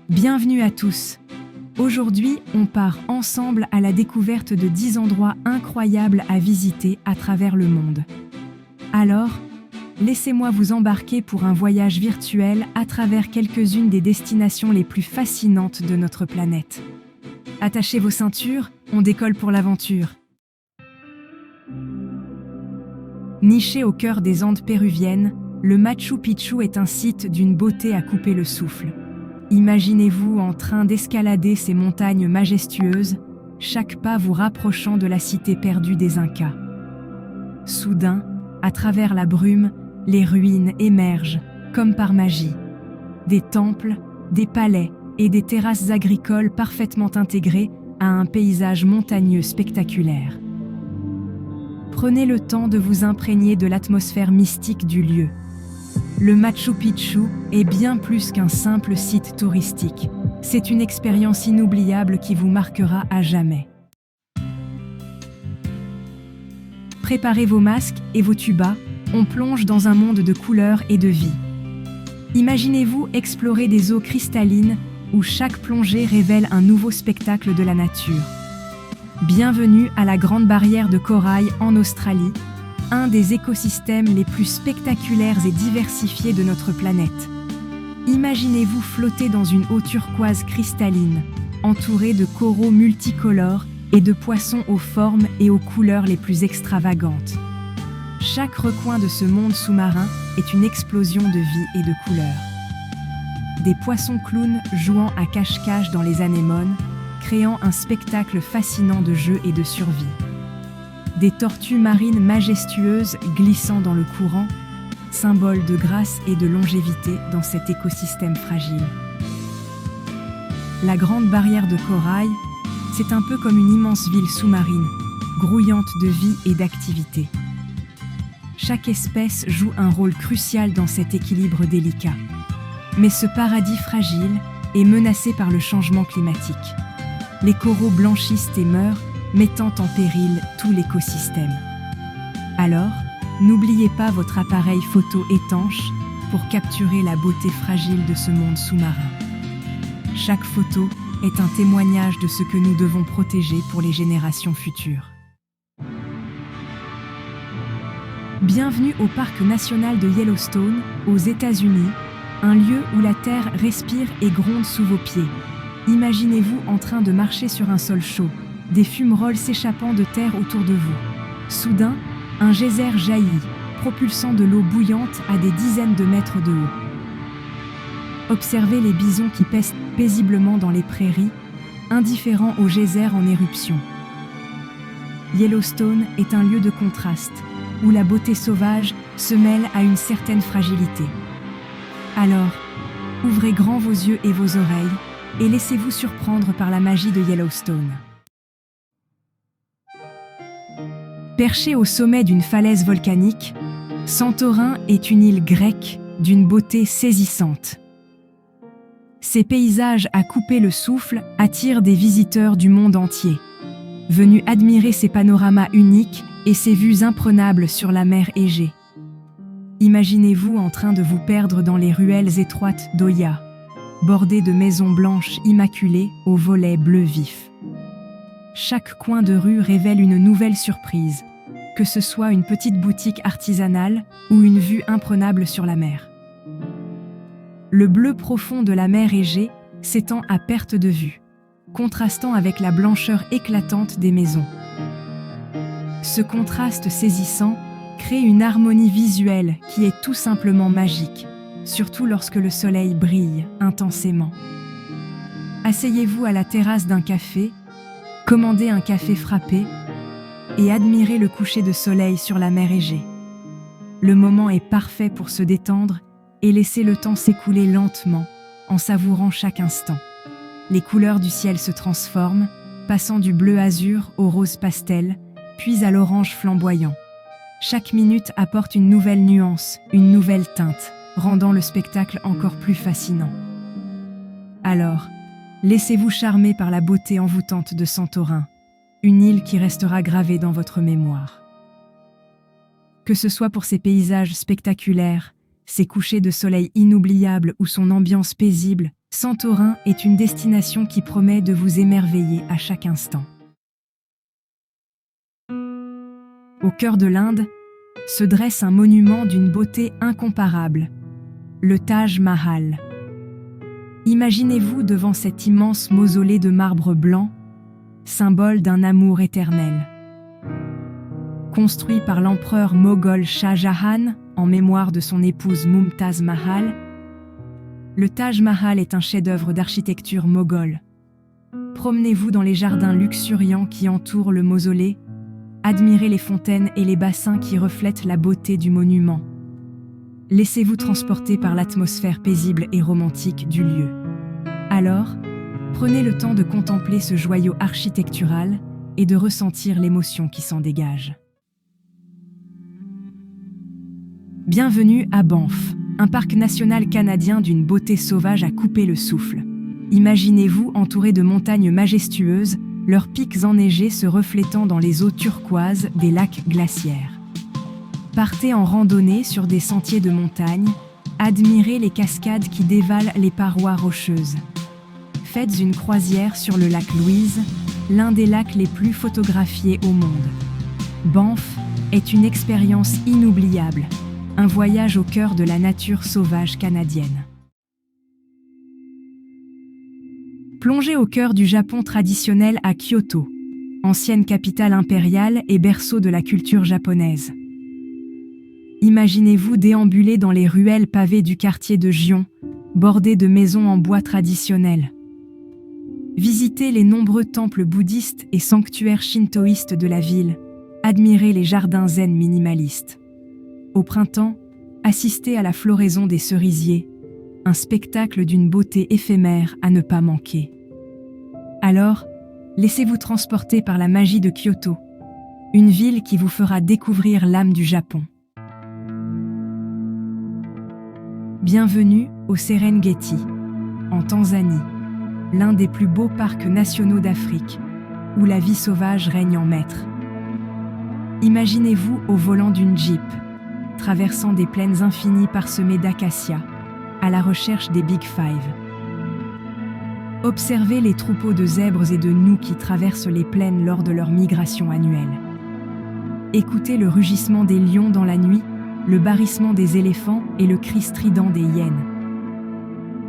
Bienvenue à tous. Aujourd'hui, on part ensemble à la découverte de 10 endroits incroyables à visiter à travers le monde. Alors, laissez-moi vous embarquer pour un voyage virtuel à travers quelques-unes des destinations les plus fascinantes de notre planète. Attachez vos ceintures, on décolle pour l'aventure. Niché au cœur des Andes péruviennes, le Machu Picchu est un site d'une beauté à couper le souffle. Imaginez-vous en train d'escalader ces montagnes majestueuses, chaque pas vous rapprochant de la cité perdue des Incas. Soudain, à travers la brume, les ruines émergent, comme par magie. Des temples, des palais et des terrasses agricoles parfaitement intégrées à un paysage montagneux spectaculaire. Prenez le temps de vous imprégner de l'atmosphère mystique du lieu. Le Machu Picchu est bien plus qu'un simple site touristique. C'est une expérience inoubliable qui vous marquera à jamais. Préparez vos masques et vos tubas, on plonge dans un monde de couleurs et de vie. Imaginez-vous explorer des eaux cristallines où chaque plongée révèle un nouveau spectacle de la nature. Bienvenue à la Grande Barrière de Corail en Australie, un des écosystèmes les plus spectaculaires et diversifiés de notre planète. Imaginez-vous flotter dans une eau turquoise cristalline, entourée de coraux multicolores et de poissons aux formes et aux couleurs les plus extravagantes. Chaque recoin de ce monde sous-marin est une explosion de vie et de couleurs. Des poissons clowns jouant à cache-cache dans les anémones, créant un spectacle fascinant de jeu et de survie. Des tortues marines majestueuses glissant dans le courant, symbole de grâce et de longévité dans cet écosystème fragile. La Grande Barrière de Corail, c'est un peu comme une immense ville sous-marine, grouillante de vie et d'activité. Chaque espèce joue un rôle crucial dans cet équilibre délicat. Mais ce paradis fragile est menacé par le changement climatique. Les coraux blanchissent et meurent, mettant en péril tout l'écosystème. Alors, n'oubliez pas votre appareil photo étanche pour capturer la beauté fragile de ce monde sous-marin. Chaque photo est un témoignage de ce que nous devons protéger pour les générations futures. Bienvenue au Parc national de Yellowstone, aux États-Unis, un lieu où la terre respire et gronde sous vos pieds. Imaginez-vous en train de marcher sur un sol chaud, des fumerolles s'échappant de terre autour de vous. Soudain, un geyser jaillit, propulsant de l'eau bouillante à des dizaines de mètres de haut. Observez les bisons qui paissent paisiblement dans les prairies, indifférents au geyser en éruption. Yellowstone est un lieu de contraste, où la beauté sauvage se mêle à une certaine fragilité. Alors, ouvrez grand vos yeux et vos oreilles, et laissez-vous surprendre par la magie de Yellowstone. Perché au sommet d'une falaise volcanique, Santorin est une île grecque d'une beauté saisissante. Ses paysages à couper le souffle attirent des visiteurs du monde entier, venus admirer ses panoramas uniques et ses vues imprenables sur la mer Égée. Imaginez-vous en train de vous perdre dans les ruelles étroites d'Oya, bordées de maisons blanches immaculées aux volets bleus vifs. Chaque coin de rue révèle une nouvelle surprise, que ce soit une petite boutique artisanale ou une vue imprenable sur la mer. Le bleu profond de la mer Égée s'étend à perte de vue, contrastant avec la blancheur éclatante des maisons. Ce contraste saisissant crée une harmonie visuelle qui est tout simplement magique, surtout lorsque le soleil brille intensément. Asseyez-vous à la terrasse d'un café, commandez un café frappé et admirez le coucher de soleil sur la mer Égée. Le moment est parfait pour se détendre et laisser le temps s'écouler lentement en savourant chaque instant. Les couleurs du ciel se transforment, passant du bleu azur au rose pastel, puis à l'orange flamboyant. Chaque minute apporte une nouvelle nuance, une nouvelle teinte, rendant le spectacle encore plus fascinant. Alors, laissez-vous charmer par la beauté envoûtante de Santorin, une île qui restera gravée dans votre mémoire. Que ce soit pour ses paysages spectaculaires, ses couchers de soleil inoubliables ou son ambiance paisible, Santorin est une destination qui promet de vous émerveiller à chaque instant. Au cœur de l'Inde, se dresse un monument d'une beauté incomparable, le Taj Mahal. Imaginez-vous devant cet immense mausolée de marbre blanc, symbole d'un amour éternel. Construit par l'empereur moghol Shah Jahan en mémoire de son épouse Mumtaz Mahal, le Taj Mahal est un chef-d'œuvre d'architecture moghole. Promenez-vous dans les jardins luxuriants qui entourent le mausolée, admirez les fontaines et les bassins qui reflètent la beauté du monument. Laissez-vous transporter par l'atmosphère paisible et romantique du lieu. Alors, prenez le temps de contempler ce joyau architectural et de ressentir l'émotion qui s'en dégage. Bienvenue à Banff, un parc national canadien d'une beauté sauvage à couper le souffle. Imaginez-vous entouré de montagnes majestueuses, leurs pics enneigés se reflétant dans les eaux turquoises des lacs glaciaires. Partez en randonnée sur des sentiers de montagne, admirez les cascades qui dévalent les parois rocheuses. Faites une croisière sur le lac Louise, l'un des lacs les plus photographiés au monde. Banff est une expérience inoubliable, un voyage au cœur de la nature sauvage canadienne. Plongez au cœur du Japon traditionnel à Kyoto, ancienne capitale impériale et berceau de la culture japonaise. Imaginez-vous déambuler dans les ruelles pavées du quartier de Gion, bordées de maisons en bois traditionnelles. Visitez les nombreux temples bouddhistes et sanctuaires shintoïstes de la ville, admirez les jardins zen minimalistes. Au printemps, assistez à la floraison des cerisiers, un spectacle d'une beauté éphémère à ne pas manquer. Alors, laissez-vous transporter par la magie de Kyoto, une ville qui vous fera découvrir l'âme du Japon. Bienvenue au Serengeti, en Tanzanie, l'un des plus beaux parcs nationaux d'Afrique, où la vie sauvage règne en maître. Imaginez-vous au volant d'une Jeep, traversant des plaines infinies parsemées d'acacias, à la recherche des Big Five. Observez les troupeaux de zèbres et de gnous qui traversent les plaines lors de leur migration annuelle. Écoutez le rugissement des lions dans la nuit, le barrissement des éléphants et le cri strident des hyènes.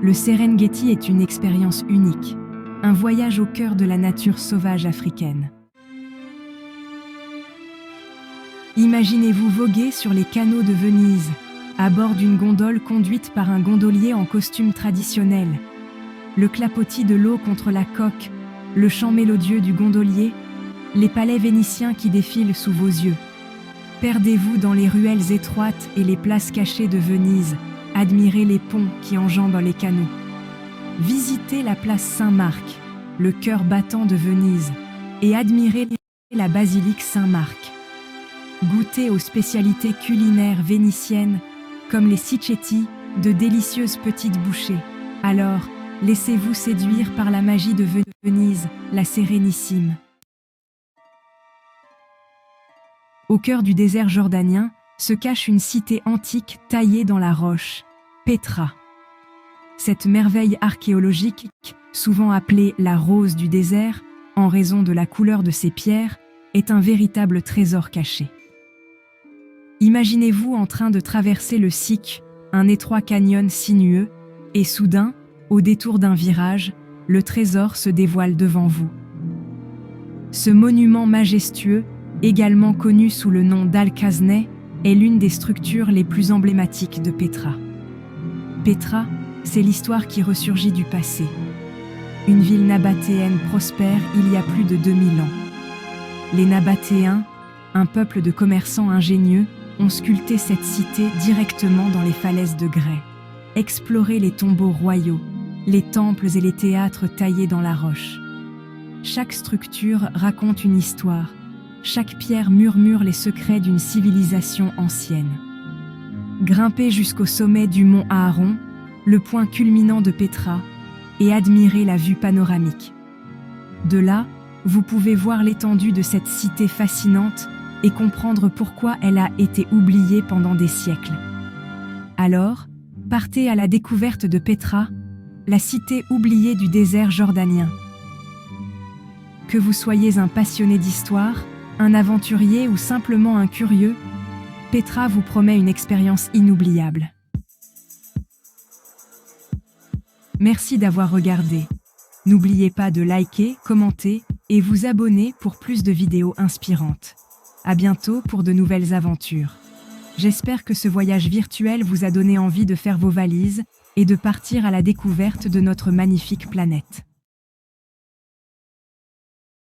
Le Serengeti est une expérience unique, un voyage au cœur de la nature sauvage africaine. Imaginez-vous voguer sur les canaux de Venise, à bord d'une gondole conduite par un gondolier en costume traditionnel. Le clapotis de l'eau contre la coque, le chant mélodieux du gondolier, les palais vénitiens qui défilent sous vos yeux. Perdez-vous dans les ruelles étroites et les places cachées de Venise, admirez les ponts qui enjambent les canaux. Visitez la place Saint-Marc, le cœur battant de Venise, et admirez la basilique Saint-Marc. Goûtez aux spécialités culinaires vénitiennes, comme les cicchetti, de délicieuses petites bouchées. Alors, laissez-vous séduire par la magie de Venise, la Sérénissime. Au cœur du désert jordanien se cache une cité antique taillée dans la roche, Petra. Cette merveille archéologique, souvent appelée la rose du désert, en raison de la couleur de ses pierres, est un véritable trésor caché. Imaginez-vous en train de traverser le Siq, un étroit canyon sinueux, et soudain, au détour d'un virage, le trésor se dévoile devant vous. Ce monument majestueux, également connu sous le nom d'Al-Khazneh, est l'une des structures les plus emblématiques de Petra. Petra, c'est l'histoire qui ressurgit du passé. Une ville nabatéenne prospère il y a plus de 2000 ans. Les Nabatéens, un peuple de commerçants ingénieux, ont sculpté cette cité directement dans les falaises de grès. Explorez les tombeaux royaux, les temples et les théâtres taillés dans la roche. Chaque structure raconte une histoire, chaque pierre murmure les secrets d'une civilisation ancienne. Grimpez jusqu'au sommet du mont Aaron, le point culminant de Petra, et admirez la vue panoramique. De là, vous pouvez voir l'étendue de cette cité fascinante et comprendre pourquoi elle a été oubliée pendant des siècles. Alors, partez à la découverte de Petra, la cité oubliée du désert jordanien. Que vous soyez un passionné d'histoire, un aventurier ou simplement un curieux, Petra vous promet une expérience inoubliable. Merci d'avoir regardé. N'oubliez pas de liker, commenter et vous abonner pour plus de vidéos inspirantes. À bientôt pour de nouvelles aventures. J'espère que ce voyage virtuel vous a donné envie de faire vos valises et de partir à la découverte de notre magnifique planète.